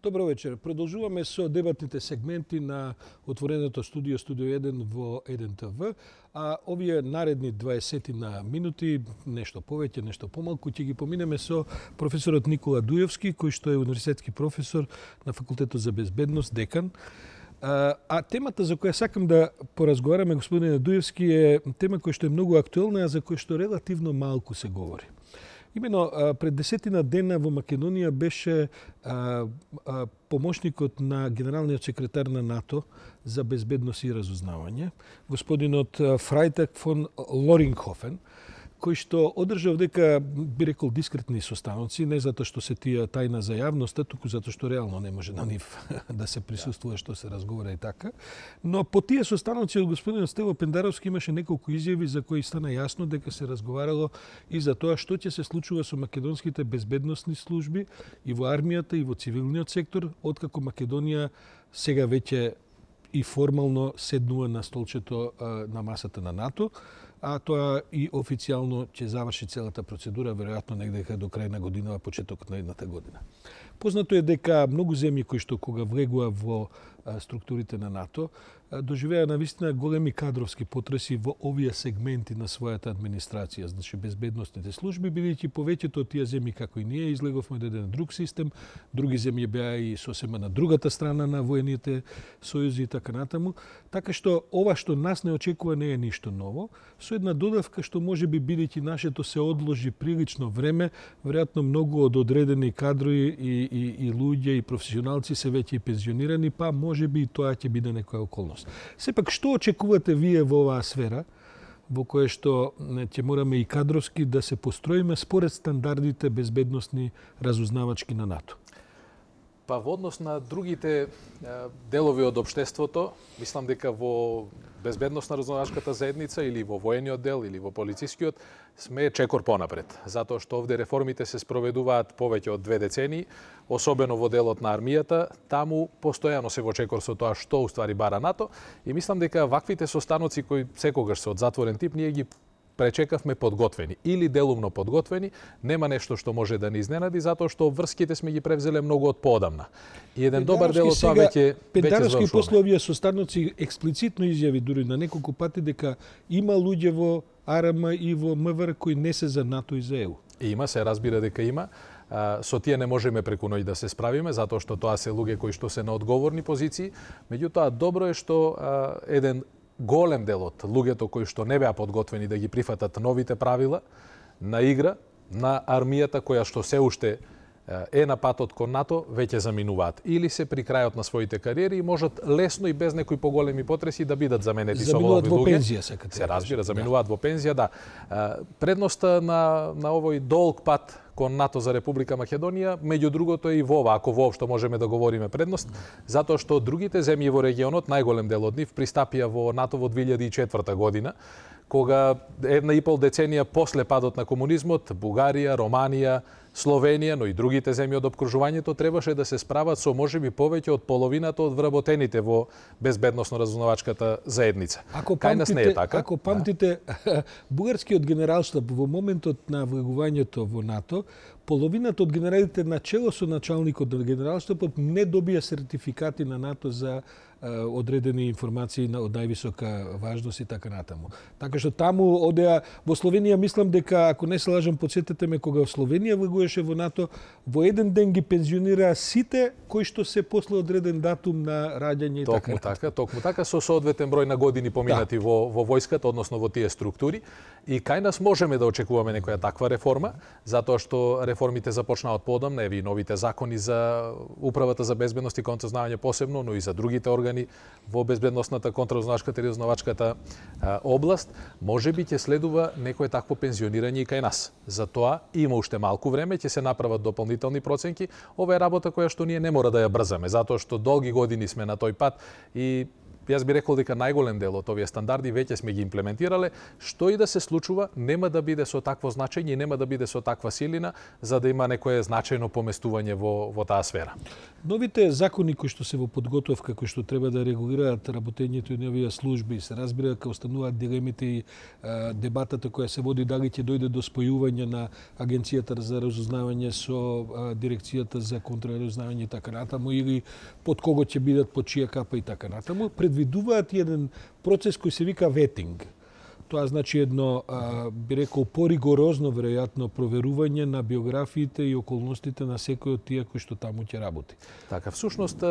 Добро вечер. Продолжуваме со дебатните сегменти на отвореното студио 1 во 1 ТВ, а овие наредни 20 на минути, нешто повеќе, нешто помалку, ќе ги поминеме со професорот Никола Дујовски, кој што е универзитетски професор на Факултетот за безбедност, декан. А темата за која сакам да поразговараме, господине Дујовски, е тема која што е многу актуелна, а за која што релативно малку се говори. Имено, пред 10 дена во Македонија беше помошникот на генералниот секретар на НАТО за безбедност и разузнавање, господинот Фрајтек фон Лорингхофен, кој што одржав дека, би рекол, дискретни состаноци, не затоа што се тие тајна за јавноста, туку затоа што реално не може на нив да се присуствува што се разговара и така. Но по тие состаноци од господинот Стево Пендаровски имаше неколку изјави за кои стана јасно дека се разговарало и за тоа што ќе се случува со македонските безбедносни служби и во армијата и во цивилниот сектор, откако Македонија сега веќе и формално седнува на столчето на масата на НАТО, а тоа и официјално ќе заврши целата процедура, веројатно негде до крај на година, почетокот на едната година. Познато е дека многу земји кои што кога влегува во структурите на НАТО, доживеа навистина големи кадровски потреси во овие сегменти на својата администрација, значи безбедносните служби, бидејќи повеќето од тие земји како и ние излеговме од еден друг систем, други земји беа и сосема на другата страна на воените сојузи и така натаму, така што ова што нас не очекува не е ништо ново, со една додавка што можеби бидејќи нашето се одложи прилично време, веројатно многу од одредени кадрови и луѓе и професионалци се веќе и пензионирани, па можеби и тоа ќе биде некоја околност. Сепак, што очекувате вие во оваа сфера, во која што ќе мораме и кадровски да се построиме според стандардите безбедносни разузнавачки на НАТО? Па во однос на другите делови од општеството, мислам дека во безбедносна разузнавачката заедница или во воениот дел или во полицискиот сме чекор понапред, затоа што овде реформите се спроведуваат повеќе од 2 децении, особено во делот на армијата, таму постојано се во чекор со тоа што уствари бара НАТО и мислам дека ваквите состаноци кои секогаш се од затворен тип, ние ги пречекавме подготвени или делумно подготвени, нема нешто што може да ни изненади затоа што врските сме ги превзеле многу од поодамна. И еден добар дел од тоа веќе Пендаровски после овие состаноци експлицитно изјави дури на неколку пати дека има луѓе во АРМ и во МВР кои не се за НАТО и за ЕУ. Има, се разбира дека има. Со тие не можеме преку ноќ да се справиме, затоа што тоа се луѓе кои што се на одговорни позиции. Меѓутоа, добро е што еден голем дел од луѓето кои што не беа подготвени да ги прифатат новите правила на игра на армијата која што се уште е на патот кон НАТО, веќе заминуваат. Или се при крајот на своите кариери и можат лесно и без некои поголеми потреси да бидат заменети со овој луѓе. Заминуваат во пензија, сакате. Се разбира, заминуваат во пензија, да. Предноста на овој долг пат кон НАТО за Република Македонија, меѓу другото е и во ова, ако воопшто можеме да говориме предност, затоа што другите земји во регионот, најголем дел од нив, пристапија во НАТО во 2004 година, кога 1,5 деценија после падот на комунизмот, Бугарија, Романија, Словенија, но и другите земји од опкружувањето требаше да се справат со можеби повеќе од половината од вработените во безбедносно-разузнавачката заедница. Кај нас не е така. Ако памтите, бугарскиот генералштаб во моментот на влегувањето во НАТО, половината од генералите начело со началникот на генералштабот не добија сертификати на НАТО за одредени информации од највисока важност и така натаму. Така што таму одеа во Словенија, мислам дека ако не се лажам, подсетете ме, кога Словенија влегуваше во НАТО, во еден ден ги пензионираа сите кои што се после одреден датум на раѓање и така. Токму така со соодветен број на години поминати во војската, односно во тие структури. И кај нас можеме да очекуваме некоја таква реформа, затоа што реформите започнаа од поодамна, еве и новите закони за управата за безбедност и контразнавање посебно, но и за другите органи во безбедносната, контразнавачката и разузнавачката област, можеби ќе следува некое такво пензионирање и кај нас. Затоа има уште малку време, ќе се направат дополнителни проценки. Ова е работа која што ние не мора да ја брзаме, затоа што долги години сме на тој пат и јас би рекол дека најголем дел од овие стандарди веќе сме ги имплементирале, што и да се случува, нема да биде со такво значење и нема да биде со таква силина за да има некое значајно поместување во таа сфера. Новите закони кои што се во подготовка, кои што треба да регулираат работењето и на овие служби, се разбира дека остануваат дилемите и дебатата која се води дали ќе дојде до спојување на Агенцијата за разузнавање со Дирекцијата за контраразузнавање и така натаму, или под кого ќе бидат, под чија капа и така натаму, предвидуваат еден процес кој се вика ветинг. Тоа значи едно, би рекол, поригорозно, веројатно, проверување на биографиите и околностите на секој од тие кои што таму ќе работи. Така, всушност,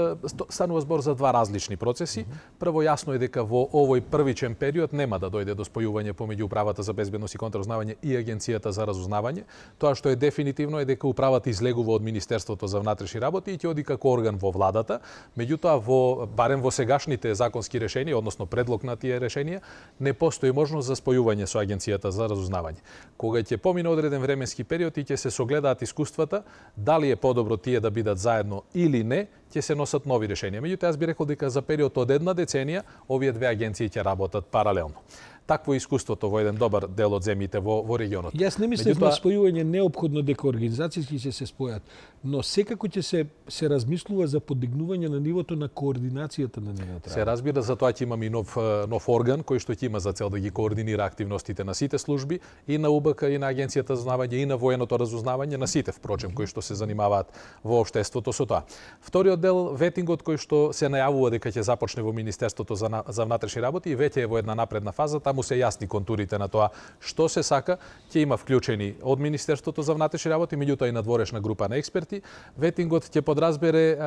станува збор за два различни процеси. Прво, јасно е дека во овој првичен период нема да дојде до спојување помеѓу Управата за безбедност и контраразузнавање и Агенцијата за разузнавање. Тоа што е дефинитивно е дека Управата излегува од Министерството за внатрешни работи и ќе оди како орган во владата. Меѓутоа, барем во сегашните законски решенија, односно предлог на тие решенија, не постои можност за спојување со Агенцијата за разузнавање. Кога ќе помине одреден временски период и ќе се согледаат искуствата, дали е подобро тие да бидат заедно или не, ќе се носат нови решенија. Меѓутоа, јас би рекол дека за период од една деценија овие две агенции ќе работат паралелно. Такво искуството во еден добар дел од земјите во регионот. Јас не мислев на спојување неопходно дека организацијски ќе се спојат, но секако ќе се размислува за подигнување на нивото на координацијата на нивната. Се разбира, за тоа ќе имаме и нов орган кој што ќе има за цел да ги координира активностите на сите служби и на УБК и на Агенцијата за разузнавање и на военото разузнавање, на сите впрочем кои што се занимаваат во општеството со тоа. Вториот дел, ветингот кој што се најавува дека ќе започне во Министерството за внатрешни работи и веќе е во една напредна фаза, таму се јасни контурите на тоа што се сака, ќе има вклучени од Министерството за внатрешни работи, меѓутоа и надворешна група на експерти. Ветингот ќе подразбере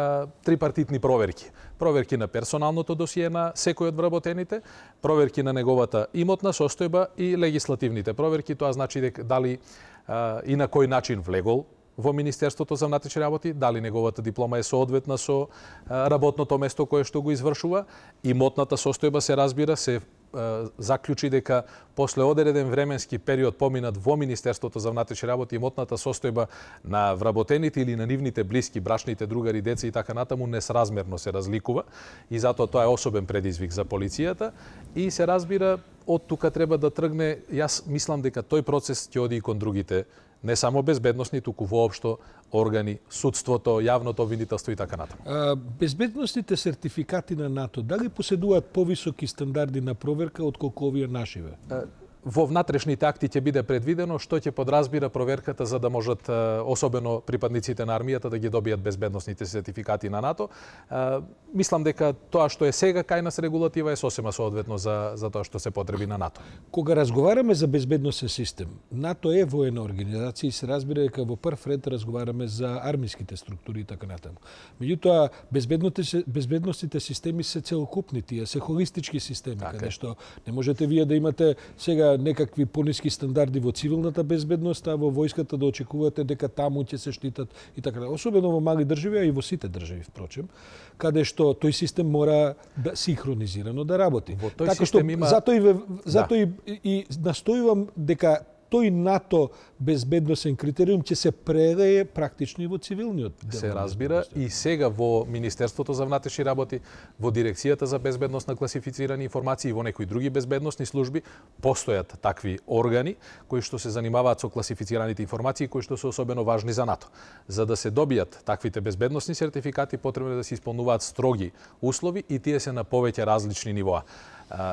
трипартитни проверки. Проверки на персоналното досие на секој од вработените, проверки на неговата имотна состојба и легислативните проверки. Тоа значи дека дали и на кој начин влегол во Министерството за внатрешни работи, дали неговата диплома е соодветна со работното место кое што го извршува. Имотната состојба се разбира, се заклучи дека после одреден временски период поминат во Министерството за внатрешни работи, имотната состојба на вработените или на нивните блиски, брачните, другари, деца и така натаму несразмерно се разликува и затоа тоа е особен предизвик за полицијата и се разбира од тука треба да тргне. Јас мислам дека тој процес ќе оди и кон другите, не само безбедносни, туку воопшто органи, судството, јавното обвинителство и така натаму. Безбедносните сертификати на НАТО, дали поседуваат повисоки стандарди на проверка отколку овие нашиве? Во внатрешните акти ќе биде предвидено што ќе подразбира проверката за да можат особено припадниците на армијата да ги добијат безбедносните сертификати на НАТО. Мислам дека тоа што е сега кај нас регулатива е сосема соодветно за тоа што се потреби на НАТО. Кога разговараме за безбедносен систем, НАТО е воена организација и се разбира дека во прв ред разговараме за армиските структури и така натаму. Меѓутоа, безбедносните системи се целокупни, тие се холистички системи, каде што не можете вие да имате сега некакви пониски стандарди во цивилната безбедност, а во војската да очекувате дека таму ќе се штитат и така. Особено во мали држави, а и во сите држави впрочем, каде што тој систем мора да синхронизирано да работи. Во тој така систем има... Затоа и настојувам дека тој НАТО безбедносен критериум ќе се прелее практично и во цивилниот дел. Се разбира и сега во Министерството за внатрешни работи, во Дирекцијата за безбедност на класифицирани информации и во некои други безбедносни служби постојат такви органи кои што се занимаваат со класифицираните информации кои што се особено важни за НАТО. За да се добијат таквите безбедносни сертификати потребно е да се исполнуваат строги услови и тие се на повеќе различни нивоа.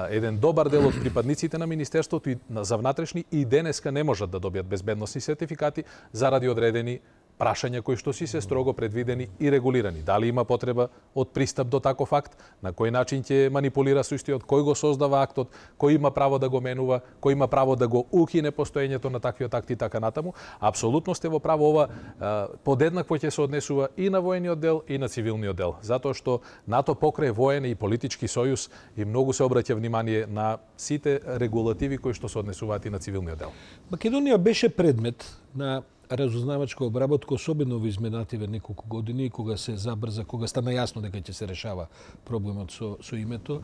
Еден добар дел од припадниците на Министерството за внатрешни и денеска не можат да добијат безбедносни сертификати заради одредени прашања кои што си се строго предвидени и регулирани. Дали има потреба од пристап до таков акт, на кој начин ќе манипулира со истиот, кој го создава актот, кој има право да го менува, кој има право да го укине постоењето на таквиот акт и така натаму. Апсолутно сте во право, ова подеднакво ќе се однесува и на воениот дел и на цивилниот дел, затоа што НАТО покрај воен и политички сојуз и многу се обраќа внимание на сите регулативи кои што се однесуваат и на цивилниот дел. Македонија беше предмет на разузнавачка обработка, особено во изминативе неколку години, кога се забрза, кога стана јасно дека ќе се решава проблемот со името.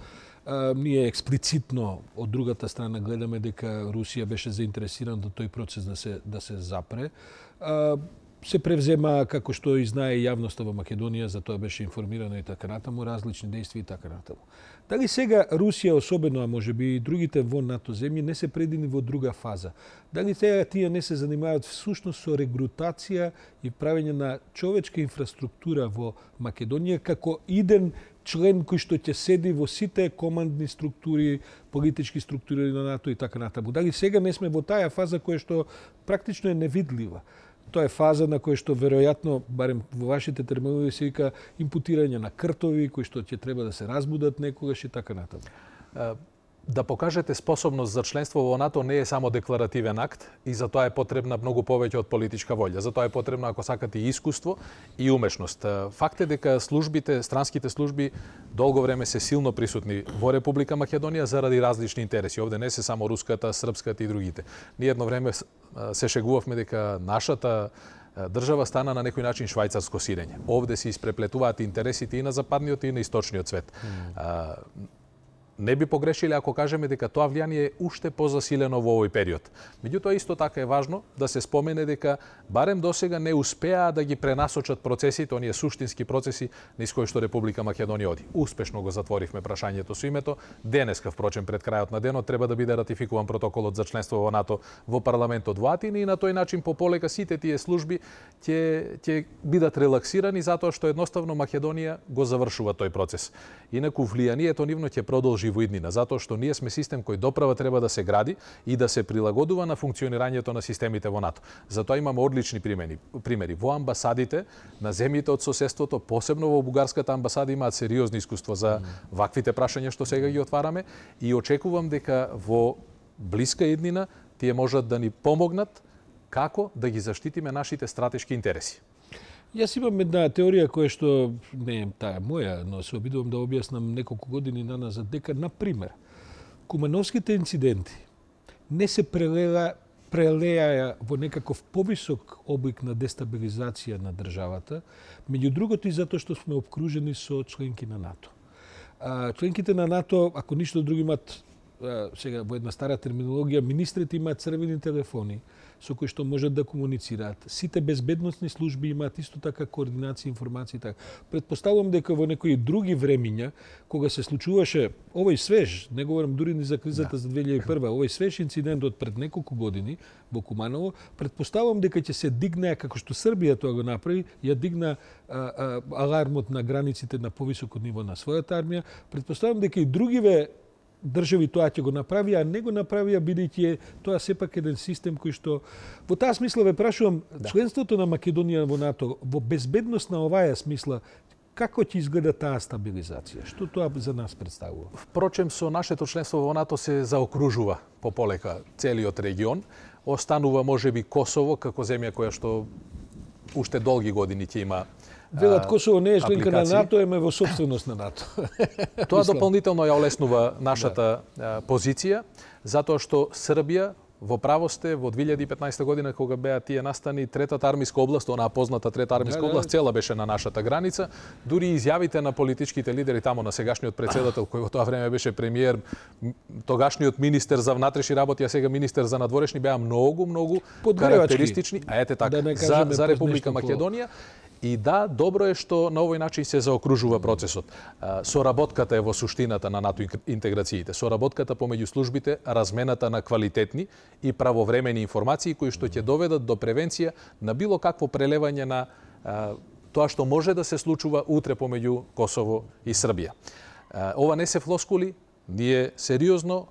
Ние експлицитно од другата страна гледаме дека Русија беше заинтересирана да тој процес да се запре. се превзема, како што и знае јавноста во Македонија, за тоа беше информирано и така натаму, различни действија и така натаму. Дали сега Русија особено, а можеби и другите во НАТО земји, не се предини во друга фаза? Дали тие не се занимаваат всушност со регрутација и правење на човечка инфраструктура во Македонија како иден член кој што ќе седи во сите командни структури, политички структури на НАТО и така натаму? Дали сега не сме во таа фаза која што практично е невидлива? Тоа е фаза на која што веројатно, барем во вашите терминологии се вика импутирање на кртови кои што ќе треба да се разбудат некогаш и така натаму. Да покажете способност за членство во НАТО не е само декларативен акт и за тоа е потребна многу повеќе од политичка волја. За тоа е потребно, ако сакате, и искуство и умешност. Факт е дека странските служби долго време се силно присутни во Република Македонија заради различни интереси. Овде не се само руската, српската и другите. Ние едно време се шегувавме дека нашата држава стана на некој начин швајцарско сирење. Овде се испреплетуваат интересите и на западниот и на источниот свет. Не би погрешиле ако кажеме дека тоа влијание е уште позасилено во овој период. Меѓутоа, исто така е важно да се спомене дека барем досега не успеа да ги пренасочат процесите, оние суштински процеси низ кои што Република Македонија оди. Успешно го затворивме прашањето со името. Денеска, впрочем, пред крајот на денот треба да биде ратификуван протоколот за членство во НАТО во парламентот во Атина и на тој начин пополека сите тие служби ќе бидат релаксирани затоа што едноставно Македонија го завршува тој процес. Инаку влијанието нивно ќе продолжи во иднина, затоа што ние сме систем кој доправа треба да се гради и да се прилагодува на функционирањето на системите во НАТО. Затоа имаме одлични примери. Во амбасадите на земјите од соседството, посебно во бугарската амбасада, имаат сериозни искуство за ваквите прашања што сега ги отвараме и очекувам дека во блиска иднина тие можат да ни помогнат како да ги заштитиме нашите стратешки интереси. Јас имам една теорија која што не е таа моја, но се обидувам да објаснам неколку години наназад дека, например, кумановските инциденти не се прелеа во некаков повисок облик на дестабилизација на државата, меѓу другото и затоа што сме обкружени со членки на НАТО. Членките на НАТО, ако ништо друго, имаат сега во една стара терминологија, министрите имаат црвени телефони со кои што можат да комуницираат. Сите безбедносни служби имаат исто така координација, информации и така. Предпоставувам дека во некои други времиња, кога се случуваше овој свеж, не говорам дури ни за кризата за 2001, овој свеж инцидент од пред неколку години во Куманово, предпоставувам дека ќе се дигне, како што Србија тоа го направи, ја дигна алармот на границите на повисоко ниво на својата армија. Предпоставувам дека и другиве држави тоа ќе го направи, а не го направија бидејќи тоа сепак еден систем кој што во таа смисла ве прашувам, членството на Македонија во НАТО во безбедност на оваа смисла, како ќе изгледа таа стабилизација? Што тоа за нас представува? Впрочем, со нашето членство во НАТО се заокружува пополека целиот регион. Останува можеби Косово како земја која што уште долги години ќе има Велат Косово не е членка на НАТО, еме во собственост на НАТО. Тоа дополнително ја олеснува нашата позиција, затоа што Србија во право сте во 2015 година кога беа тие настани третата армиска област, онаа позната трета армиска област, цела беше на нашата граница. Дури изјавите на политичките лидери тамо, на сегашниот председател кој во тоа време беше премиер, тогашниот министер за внатрешни работи, а сега министер за надворешни, беа многу карактеристични, а ете така, за Република Македонија. И да, добро е што на овој начин се заокружува процесот. Соработката е во суштината на НАТО интеграциите. Соработката помеѓу службите, размената на квалитетни и правовремени информации кои што ќе доведат до превенција на било какво прелевање на тоа што може да се случува утре помеѓу Косово и Србија. Ова не се флоскули, ние сериозно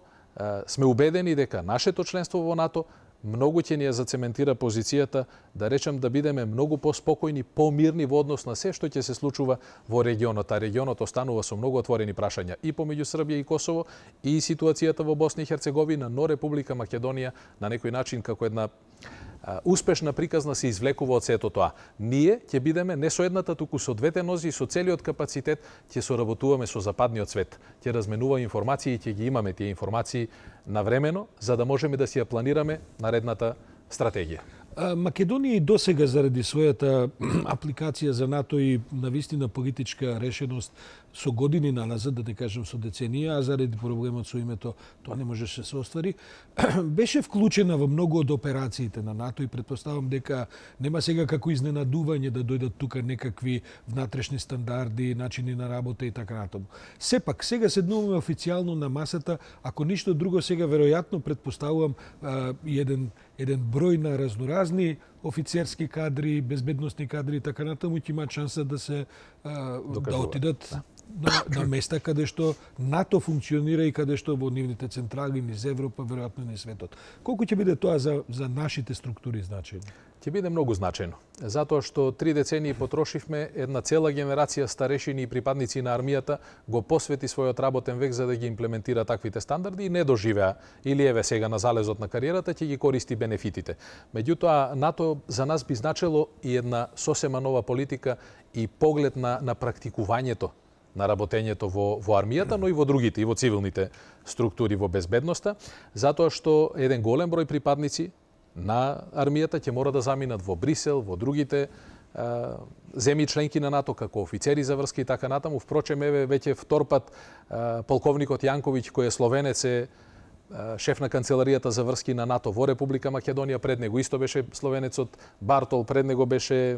сме убедени дека нашето членство во НАТО многу ќе ни ја зацементира позицијата, да речем, да бидеме многу поспокојни, помирни во однос на се што ќе се случува во регионот. А регионот останува со многу отворени прашања и помеѓу Србија и Косово, и ситуацијата во Босна и Херцеговина, но Република Македонија на некој начин како една успешна приказна се извлекува од сето тоа. Ние ќе бидеме не со едната, туку со двете нози и со целиот капацитет ќе соработуваме со западниот свет. Ќе разменуваме информации и ќе ги имаме тие информации навремено, за да можеме да си ја планираме наредната стратегија. Македонија и досега заради својата апликација за НАТО и навистина политичка решеност со години налазад, да не кажем со деценија, а заради проблемот со името тоа не можеше да се оствари, беше вклучена во многу од операциите на НАТО и претпоставам дека нема сега како изненадување да дојдат тука некакви внатрешни стандарди, начини на работа и така натаму. Сепак, сега седнуваме официјално на масата, ако ништо друго сега веројатно претпоставувам еден број на разноразни офицерски кадри, безбедносни кадри и така натаму ќе имаат шанса да се да отидат на места каде што НАТО функционира и каде што во нивните централи низ Европа, веројатно низ светот. Колку ќе биде тоа за нашите структури значајно? Ќе биде многу значајно, затоа што 3 децении потрошивме, една цела генерација старешини и припадници на армијата го посвети својот работен век за да ги имплементира таквите стандарди и не доживеа или еве сега на залезот на кариерата ќе ги користи бенефитите. Меѓутоа НАТО за нас би значело и една сосема нова политика и поглед на практикувањето на работењето во армијата, но и во другите, и во цивилните структури во безбедноста, затоа што еден голем број припадници на армијата ќе мора да заминат во Брисел, во другите земји членки на НАТО како офицери за врски и така натаму. Впрочем, еве веќе втор пат полковникот Јанковиќ, кој е словенец, е шеф на канцеларијата за врски на НАТО во Република Македонија, пред него исто беше словенецот Бартол, пред него беше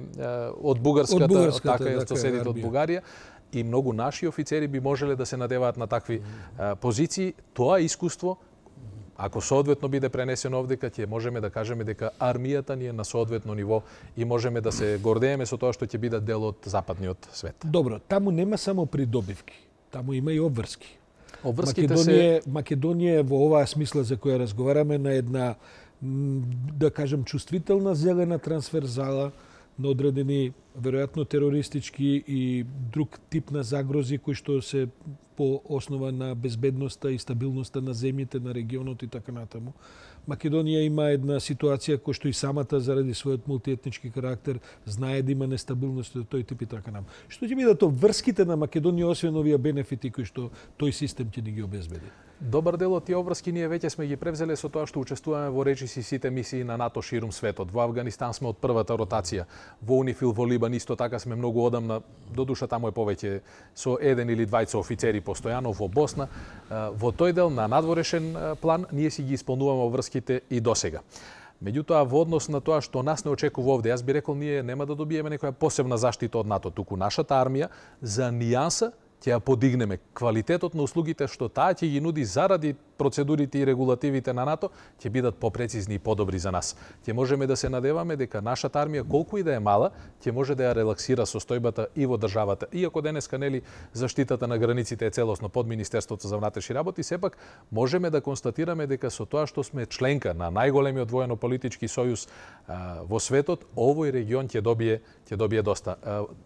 од бугарската така соседите од Бугарија. И многу наши офицери би можеле да се надеваат на такви позиции. Тоа искуство, ако соодветно биде пренесено овдека, ќе можеме да кажеме дека армијата ни е на соодветно ниво и можеме да се гордееме со тоа што ќе бидат дел од западниот свет. Добро, таму нема само придобивки, таму има и обврски. Македонија во оваа смисла за која разговараме на една, да кажем, чувствителна зелена трансферзала на одредени, веројатно терористички и друг тип на загрози кои што се по основа на безбедноста и стабилноста на земјите, на регионот и така натаму. Македонија има една ситуација која што и самата заради својот мултиетнички карактер знае да има нестабилност од тој тип и така натаму. Што ќе бидат врските на Македонија освен овие бенефити кои што тој систем ќе ни ги обезбеди? Добар дел од тие обврски ние веќе сме ги превзеле со тоа што учествуваме во речиси сите мисии на НАТО ширум светот. Во Авганистан сме од првата ротација, во Унифил во Либан исто така сме многу одамна, додуша таму е повеќе со 1 или 2 офицери постојано, во Босна. Во тој дел на надворешен план ние си ги исполнуваме обврските и досега. Меѓутоа, во однос на тоа што нас не очекува овде, јас би рекол ние нема да добиеме некоја посебна заштита од НАТО, туку нашата армија за нијанса ќе ја подигнеме. Квалитетот на услугите што таа ќе ги нуди заради процедурите и регулативите на НАТО ќе бидат попрецизни и подобри за нас. Ќе можеме да се надеваме дека нашата армија, колку и да е мала, ќе може да ја релаксира состојбата и во државата. Иако денеска нели заштитата на границите е целосно под Министерството за внатрешни работи, сепак можеме да констатираме дека со тоа што сме членка на најголемиот воено-политички сојуз во светот, овој регион ќе добие доста.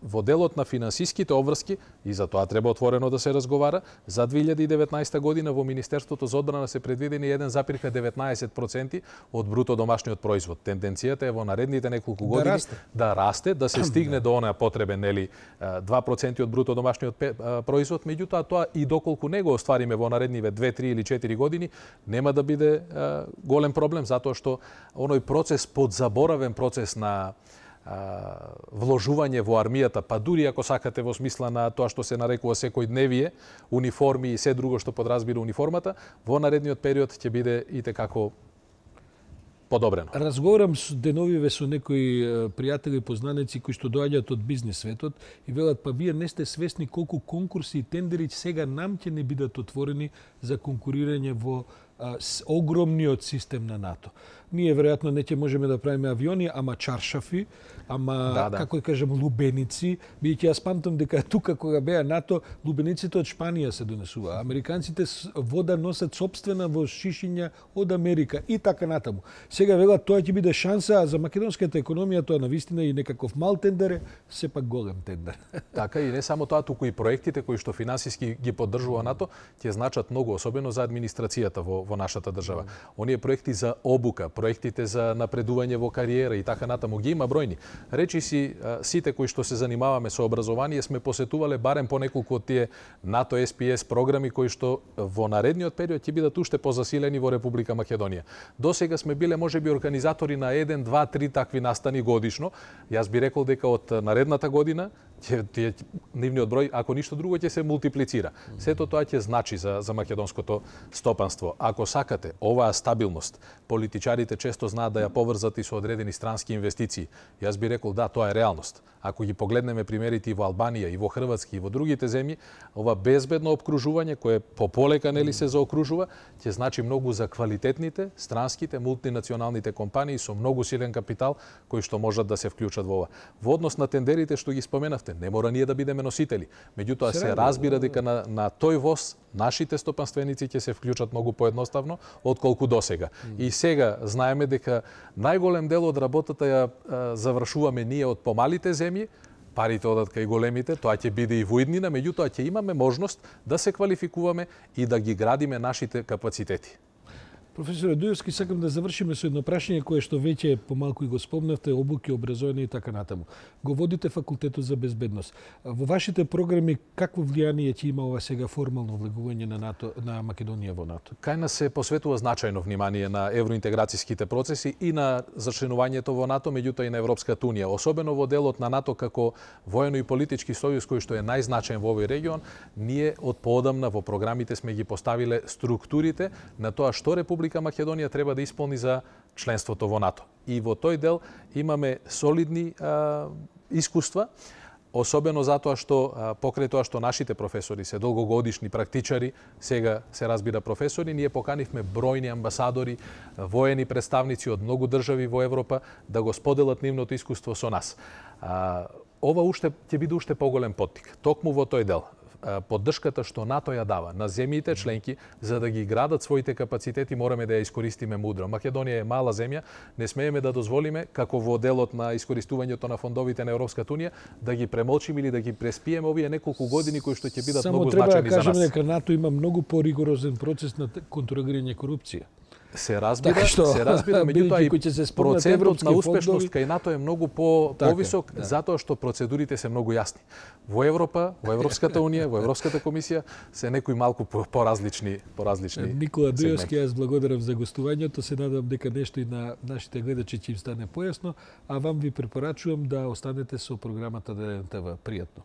Во делот на финансиските обврски, и за тоа треба отворено да се разговара, за 2019 година во Министерството за одбрана се предвидени 1,19% од бруто домашниот производ. Тенденцијата е во наредните неколку години да расте, да се стигне до онаа потребен 2% од бруто домашниот производ, меѓутоа тоа и доколку не го оствариме во наредниве 2, 3 или 4 години, нема да биде голем проблем, затоа што оној процес, подзаборавен процес на вложување во армијата, па дури ако сакате во смисла на тоа што се нарекува секојдневие, униформи и се друго што подразбира униформата, во наредниот период ќе биде итекако подобрено. Разговарам деновиве со некои пријатели и познаници кои што доаѓаат од бизнис светот и велат, па вие не сте свесни колку конкурси и тендери сега нам ќе не бидат отворени за конкурирање во огромниот систем на НАТО. Ние веројатно не ќе можеме да правиме авиони, ама чаршафи, ама како да кажем лубеници, бидејќи јас памтам дека тука кога беа НАТО, лубениците од Шпанија се донесува. Американците вода носат сопствена во шишиња од Америка и така натаму. Сега велат тоа ќе биде шанса, а за македонската економија тоа навистина и некаков мал тендер е, сепак голем тендер. Така и не само тоа, туку и проектите кои што финансиски ги поддржува НАТО ќе значат многу, особено за администрацијата во нашата држава. Оние проекти за обука, проектите за напредување во кариера и така натаму ги има бројни. Речи си, сите кои што се занимаваме со образование сме посетувале барем по неколку од тие НАТО SPS програми кои што во наредниот период ќе бидат уште позасилени во Република Македонија. Досега сме биле можеби организатори на 1, 2, 3 такви настани годишно. Јас би рекол дека од наредната година нивниот број, ако ништо друго, ќе се мултиплицира. Сето тоа ќе значи за македонското стопанство. Ако сакате оваа стабилност, политичарите често знаат да ја поврзат и со одредени странски инвестиции. Јас би рекол да, тоа е реалност. Ако ги погледнеме примерите и во Албанија, и во Хрватска, и во другите земји, ова безбедно обкружување кое пополека нели се заокружува, ќе значи многу за квалитетните, странските, мултинационалните компании со многу силен капитал кои што можат да се вклучат во ова. Во однос на тендерите што ги споменавте, не мора ние да бидеме носители. Меѓутоа се разбира дека на тој воз нашите стопанственици ќе се вклучат многу поедноставно отколку досега. И сега знаеме дека најголем дел од работата ја завршуваме ние од помалите земји, парите одат кај големите, тоа ќе биде и во иднина, меѓутоа ќе имаме можност да се квалификуваме и да ги градиме нашите капацитети. Професоре Дујовски, сакам да завршиме со едно прашање кое што веќе помалку и го спомнавте, обуки, образование и така натаму. Го водите факултетот за безбедност. Во вашите програми какво влијание ќе има ова сега формално влегување на НАТО, на Македонија во НАТО? Кај нас се посветува значајно внимание на евроинтеграцијските процеси и на зачленувањето во НАТО, меѓутоа и на Европската унија, особено во делот на НАТО како воено и политички сојуз кој што е најзначаен во овој регион. Ние од поодамна во програмите сме ги поставиле структурите на тоа што Република Македонија треба да исполни за членството во НАТО. И во тој дел имаме солидни искуства, особено затоа што покрај тоа што нашите професори се долгогодишни практичари, сега се разбира професори, ние поканивме бројни амбасадори, воени представници од многу држави во Европа да го споделат нивното искуство со нас. Ова уште ќе биде уште поголем поттик. Токму во тој дел. Поддршката што НАТО ја дава на земјите членки за да ги градат своите капацитети, мораме да ја искористиме мудро. Македонија е мала земја, не смееме да дозволиме, како во делот на искористувањето на фондовите на Европската унија, да ги премолчиме или да ги преспиеме овие неколку години кои што ќе бидат многу значајни за нас. Само треба да кажеме дека НАТО има многу поригорозен процес на контролирање корупција. Се разбира, меѓутоа и процентот на успешност кај НАТО е многу повисок, затоа што процедурите се многу јасни. Во Европа, во Европската унија, во Европската комисија се некои малку поразлични Никола Дујовски, јас благодарам за гостувањето, се надам дека нешто и на нашите гледачи ќе им стане појасно, а вам ви препорачувам да останете со програмата ДНТВ. Пријатно.